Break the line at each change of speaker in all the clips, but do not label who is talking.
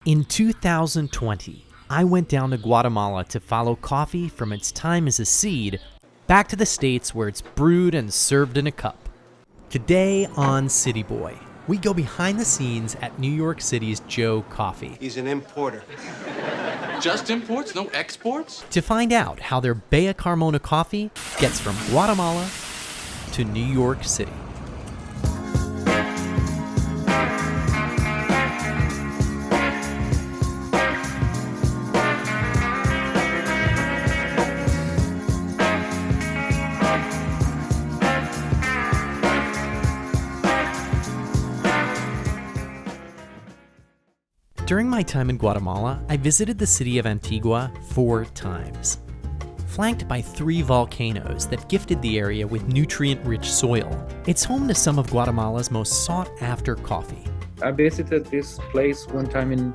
In 2020, I went down to Guatemala to follow coffee from its time as a seed back to the States where it's brewed and served in a cup. Today on City Boy, we go behind the scenes at New York City's Joe Coffee.
He's an importer.
Just imports, no exports?
To find out how their Bella Carmona coffee gets from Guatemala to New York City. During my time in Guatemala, I visited the city of Antigua 4 times. Flanked by 3 volcanoes that gifted the area with nutrient-rich soil, it's home to some of Guatemala's most sought-after coffee.
I visited this place one time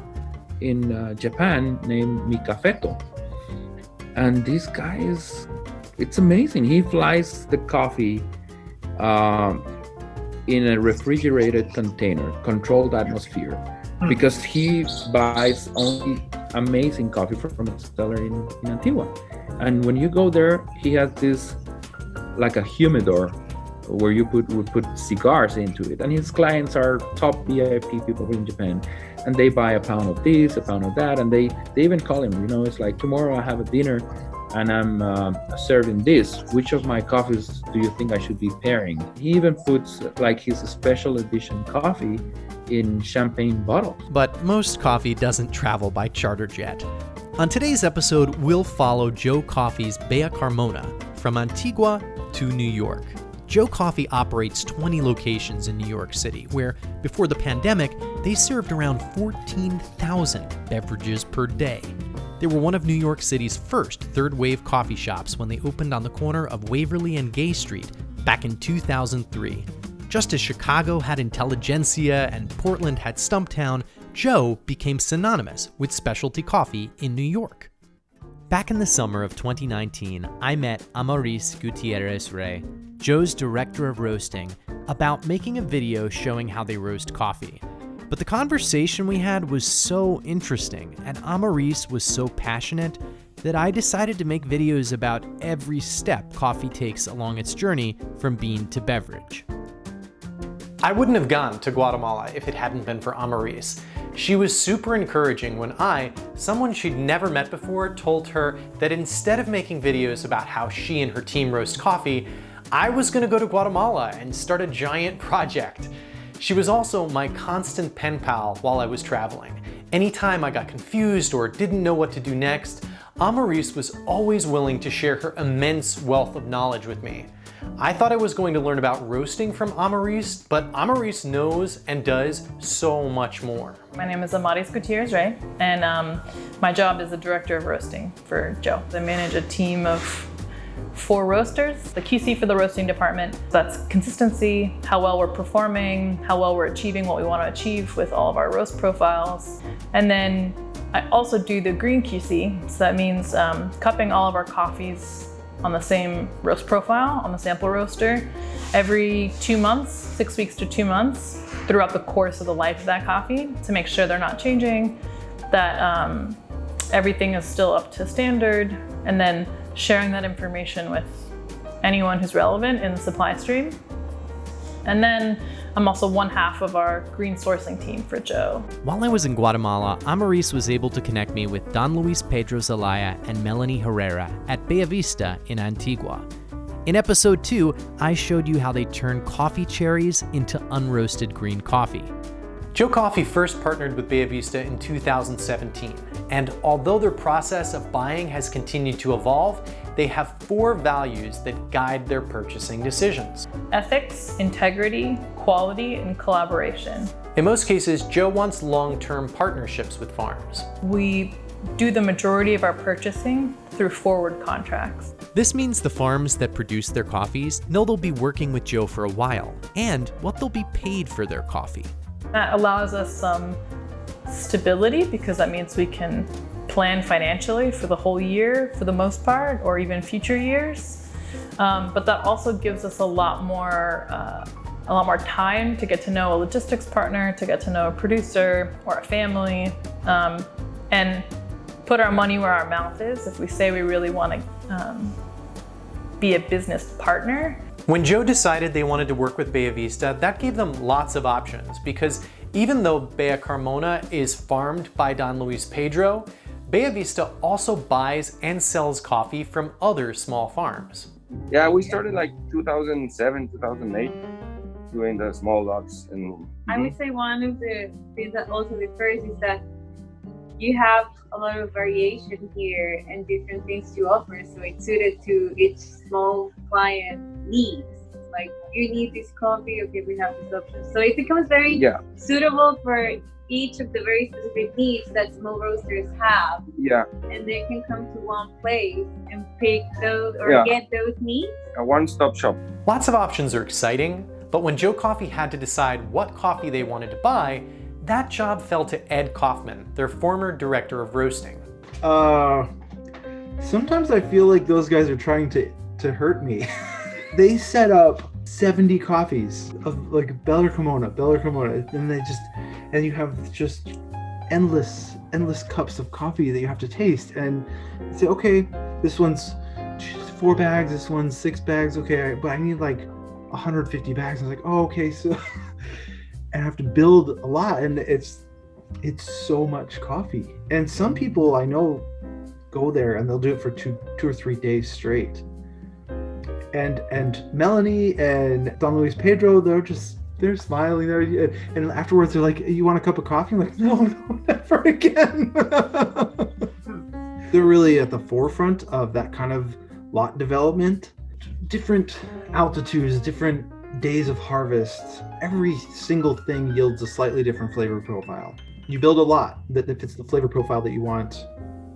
in Japan named Mi Cafeto. And this guy it's amazing. He flies the coffee in a refrigerated container, controlled atmosphere. Because he buys only amazing coffee from a seller in Antigua. And when you go there, he has this like a humidor where we put cigars into it. And his clients are top VIP people in Japan. And they buy a pound of this, a pound of that. And they even call him, it's like, tomorrow I have a dinner and I'm serving this. Which of my coffees do you think I should be pairing? He even puts like his special edition coffee in champagne bottles.
But most coffee doesn't travel by charter jet. On today's episode, we'll follow Joe Coffee's Bella Carmona from Antigua to New York. Joe Coffee operates 20 locations in New York City, where, before the pandemic, they served around 14,000 beverages per day. They were one of New York City's first third-wave coffee shops when they opened on the corner of Waverly and Gay Street back in 2003. Just as Chicago had Intelligentsia and Portland had Stumptown, Joe became synonymous with specialty coffee in New York. Back in the summer of 2019, I met Gutierrez-Ray, Joe's director of roasting, about making a video showing how they roast coffee. But the conversation we had was so interesting, and Amaris was so passionate that I decided to make videos about every step coffee takes along its journey from bean to beverage. I wouldn't have gone to Guatemala if it hadn't been for Amaris. She was super encouraging when someone she'd never met before, told her that instead of making videos about how she and her team roast coffee, I was gonna go to Guatemala and start a giant project. She was also my constant pen pal while I was traveling. Anytime I got confused or didn't know what to do next, Amaris was always willing to share her immense wealth of knowledge with me. I thought I was going to learn about roasting from Amaris, but Amaris knows and does so much more.
My name is Gutierrez-Ray, and my job is the director of roasting for Joe. I manage a team of 4 roasters. The QC for the roasting department, that's consistency, how well we're performing, how well we're achieving what we want to achieve with all of our roast profiles. And then I also do the green QC, so that means cupping all of our coffees on the same roast profile on the sample roaster every 2 months, 6 weeks to 2 months, throughout the course of the life of that coffee to make sure they're not changing, that everything is still up to standard, and then sharing that information with anyone who's relevant in the supply stream. And then I'm also one half of our green sourcing team for Joe.
While I was in Guatemala, Amaris was able to connect me with Don Luis Pedro Zelaya and Melanie Herrera at Bella Vista in Antigua. In episode 2, I showed you how they turn coffee cherries into unroasted green coffee. Joe Coffee first partnered with Bella Vista in 2017, and although their process of buying has continued to evolve, they have 4 values that guide their purchasing decisions.
Ethics, integrity, quality, and collaboration.
In most cases, Joe wants long-term partnerships with farms.
We do the majority of our purchasing through forward contracts.
This means the farms that produce their coffees know they'll be working with Joe for a while, and what they'll be paid for their coffee.
That allows us some stability because that means we can plan financially for the whole year for the most part, or even future years. But that also gives us a lot more a lot more time to get to know a logistics partner, to get to know a producer or a family, and put our money where our mouth is. If we say we really want to be a business partner.
When Joe decided they wanted to work with Bella Vista, that gave them lots of options, because even though Bella Carmona is farmed by Don Luis Pedro, Bella Vista also buys and sells coffee from other small farms.
Yeah, we started like 2007, 2008, doing the small lots. And
I would say one of the things that also differs is that you have a lot of variation here and different things to offer, so it's suited to each small client needs. Like, you need this coffee, okay, we have this option. So it becomes very suitable for each of the very specific needs that small roasters have.
Yeah.
And they can come to one place and pick those or get those needs.
A one-stop shop.
Lots of options are exciting, but when Joe Coffee had to decide what coffee they wanted to buy, that job fell to Ed Kaufman, their former director of roasting.
Sometimes I feel like those guys are trying to hurt me. They set up 70 coffees of like Bella Carmona, and you have just endless cups of coffee that you have to taste, and say, okay, this one's 4 bags, this one's 6 bags, okay, but I need like 150 bags. I was like, oh, okay, so and I have to build a lot, and it's so much coffee. And some people I know go there and they'll do it for two or 3 days straight. And Melanie and Don Luis Pedro, they're smiling there, and afterwards they're like, you want a cup of coffee? I'm like, no, never again. They're really at the forefront of that kind of lot development. Different altitudes, different days of harvest. Every single thing yields a slightly different flavor profile. You build a lot that fits the flavor profile that you want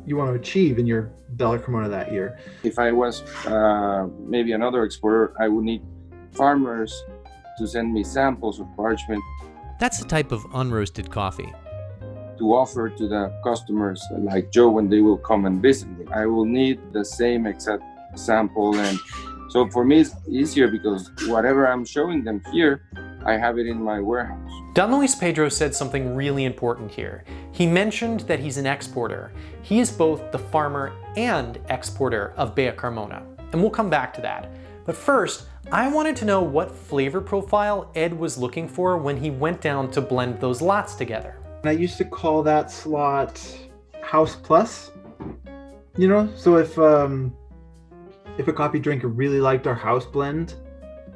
to achieve in your Bella Carmona that year.
If I was maybe another exporter, I would need farmers to send me samples of parchment.
That's a type of unroasted coffee.
To offer to the customers like Joe when they will come and visit me. I will need the same exact sample, and so for me it's easier because whatever I'm showing them here, I have it in my warehouse.
Don Luis Pedro said something really important here. He mentioned that he's an exporter. He is both the farmer and exporter of Bella Carmona, and we'll come back to that. But first, I wanted to know what flavor profile Ed was looking for when he went down to blend those lots together.
I used to call that slot House Plus. So if a coffee drinker really liked our house blend,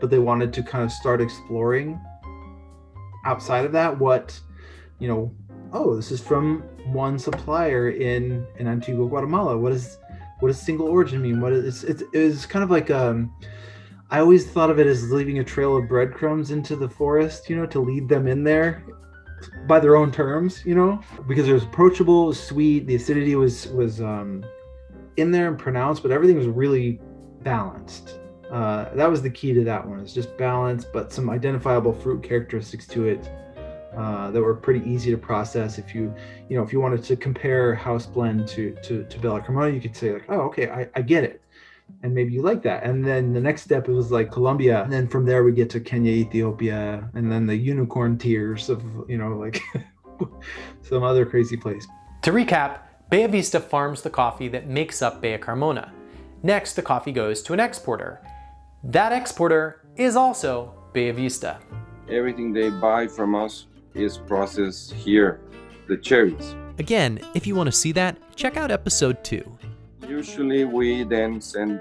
but they wanted to kind of start exploring outside of that, this is from one supplier in Antigua, Guatemala. What does single origin mean? It is kind of like I always thought of it as leaving a trail of breadcrumbs into the forest, to lead them in there by their own terms, because it was approachable, it was sweet, the acidity was in there and pronounced, but everything was really balanced. That was the key to that one. It's just balance, but some identifiable fruit characteristics to it that were pretty easy to process. If you wanted to compare house blend to Bella Carmona, you could say like, oh, okay, I get it. And maybe you like that. And then the next step, it was like Colombia. And then from there we get to Kenya, Ethiopia, and then the unicorn tiers of, like some other crazy place.
To recap, Bella Vista farms the coffee that makes up Bella Carmona. Next, the coffee goes to an exporter. That exporter is also Bella Vista.
Everything they buy from us is processed here, the cherries.
Again, if you want to see that, check out episode 2.
Usually we then send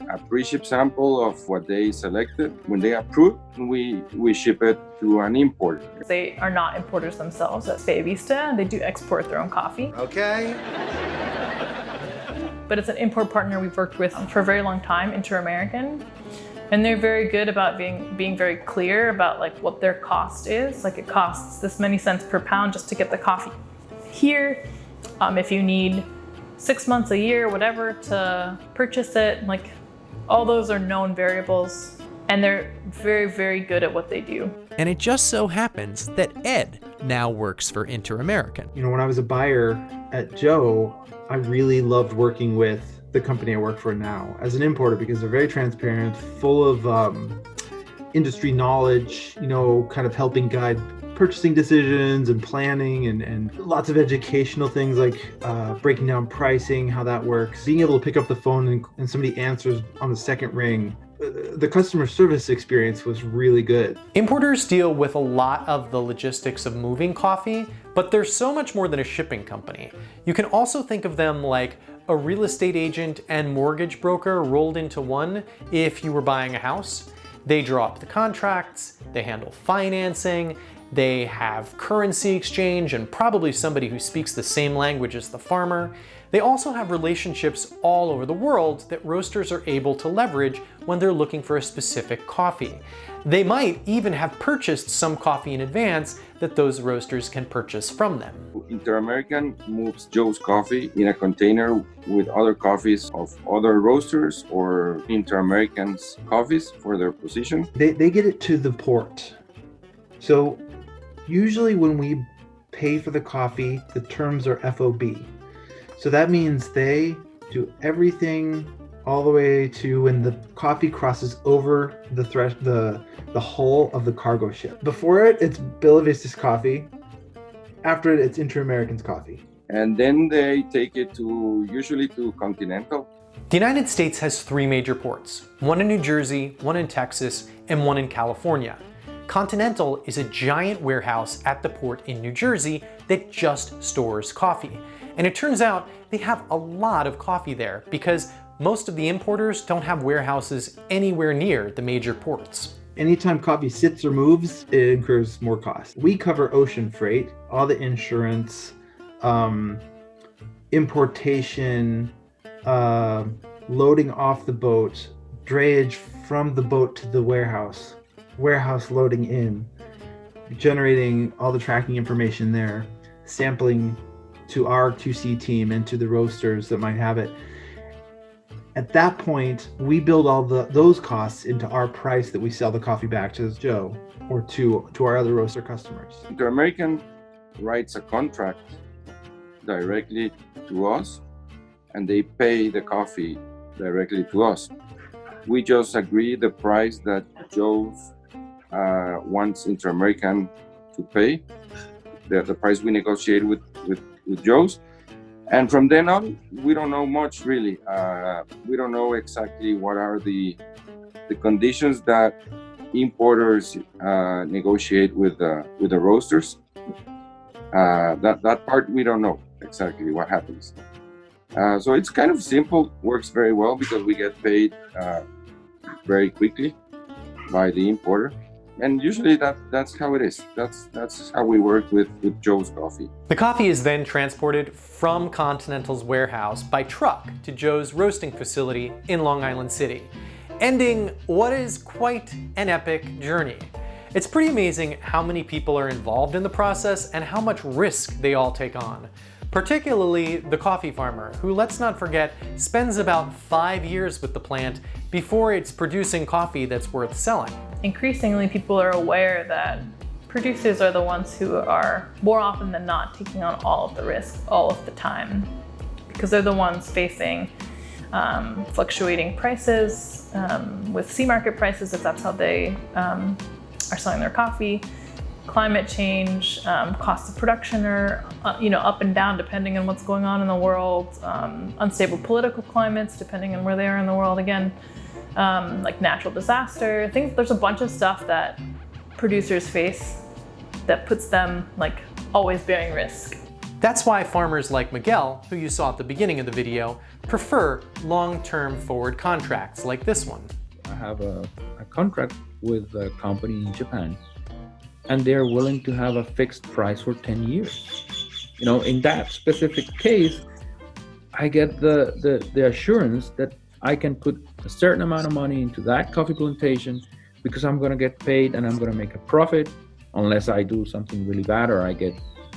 a pre-ship sample of what they selected. When they approve, we ship it to an importer.
They are not importers themselves at Bella Vista. They do export their own coffee.
Okay.
But it's an import partner we've worked with for a very long time, Inter-American. And they're very good about being very clear about like what their cost is. Like, it costs this many cents per pound just to get the coffee here. If you need 6 months, a year, whatever, to purchase it, like, all those are known variables, and they're very, very good at what they do.
And it just so happens that Ed now works for Inter-American.
When I was a buyer at Joe, I really loved working with the company I work for now as an importer, because they're very transparent, full industry knowledge, kind of helping guide purchasing decisions and planning and lots of educational things like breaking down pricing, how that works, being able to pick up the phone and somebody answers on the second ring. The customer service experience was really good.
Importers deal with a lot of the logistics of moving coffee, but they're so much more than a shipping company. You can also think of them like a real estate agent and mortgage broker rolled into one if you were buying a house. They draw up the contracts, they handle financing, they have currency exchange and probably somebody who speaks the same language as the farmer. They also have relationships all over the world that roasters are able to leverage when they're looking for a specific coffee. They might even have purchased some coffee in advance that those roasters can purchase from them.
Inter-American moves Joe's coffee in a container with other coffees of other roasters or Inter-American's coffees for their position.
They get it to the port. So usually when we pay for the coffee, the terms are FOB. So that means they do everything all the way to when the coffee crosses over the hull of the cargo ship. Before it, it's Bella Vista's coffee. After it, it's Inter-American's coffee.
And then they take it usually to Continental.
The United States has 3 major ports, one in New Jersey, one in Texas, and one in California. Continental is a giant warehouse at the port in New Jersey that just stores coffee. And it turns out they have a lot of coffee there because most of the importers don't have warehouses anywhere near the major ports.
Anytime coffee sits or moves, it incurs more cost. We cover ocean freight, all the insurance, importation, loading off the boat, drayage from the boat to the warehouse loading in, generating all the tracking information there, sampling to our QC team and to the roasters that might have it. At that point, we build all those costs into our price that we sell the coffee back to Joe or to our other roaster customers.
Inter-American writes a contract directly to us and they pay the coffee directly to us. We just agree the price that Joe wants Inter-American to pay, the price we negotiate with Joe's. And from then on, we don't know much really. We don't know exactly what are the conditions that importers negotiate with the roasters. That part we don't know exactly what happens. So it's kind of simple, works very well because we get paid very quickly by the importer. And usually that's how it is. That's how we work with Joe's coffee.
The coffee is then transported from Continental's warehouse by truck to Joe's roasting facility in Long Island City, ending what is quite an epic journey. It's pretty amazing how many people are involved in the process and how much risk they all take on. Particularly the coffee farmer, who, let's not forget, spends about 5 years with the plant before it's producing coffee that's worth selling.
Increasingly, people are aware that producers are the ones who are more often than not taking on all of the risk all of the time, because they're the ones facing fluctuating prices with sea market prices, if that's how they are selling their coffee. Climate change, costs of production are up and down depending on what's going on in the world, unstable political climates depending on where they are in the world again, like natural disaster, things. There's a bunch of stuff that producers face that puts them always bearing risk.
That's why farmers like Miguel, who you saw at the beginning of the video, prefer long-term forward contracts like this one.
I have a contract with a company in Japan, and they're willing to have a fixed price for 10 years. In that specific case, I get the assurance that I can put a certain amount of money into that coffee plantation because I'm gonna get paid and I'm gonna make a profit, unless I do something really bad or I get,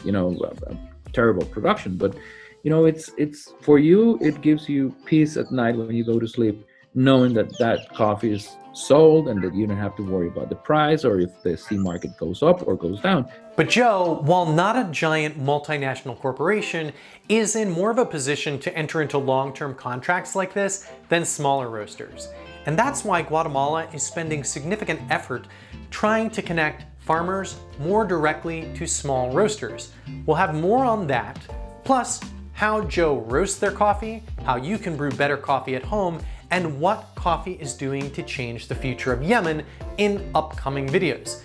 a terrible production. But, it's for you, it gives you peace at night when you go to sleep, knowing that coffee is sold and that you don't have to worry about the price or if the sea market goes up or goes down.
But Joe, while not a giant multinational corporation, is in more of a position to enter into long-term contracts like this than smaller roasters. And that's why Guatemala is spending significant effort trying to connect farmers more directly to small roasters. We'll have more on that, plus how Joe roasts their coffee, how you can brew better coffee at home, and what coffee is doing to change the future of Yemen in upcoming videos.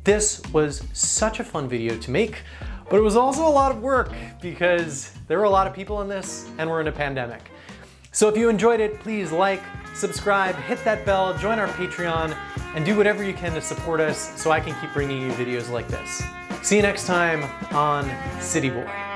This was such a fun video to make, but it was also a lot of work because there were a lot of people in this and we're in a pandemic. So if you enjoyed it, please like, subscribe, hit that bell, join our Patreon, and do whatever you can to support us so I can keep bringing you videos like this. See you next time on City Boy.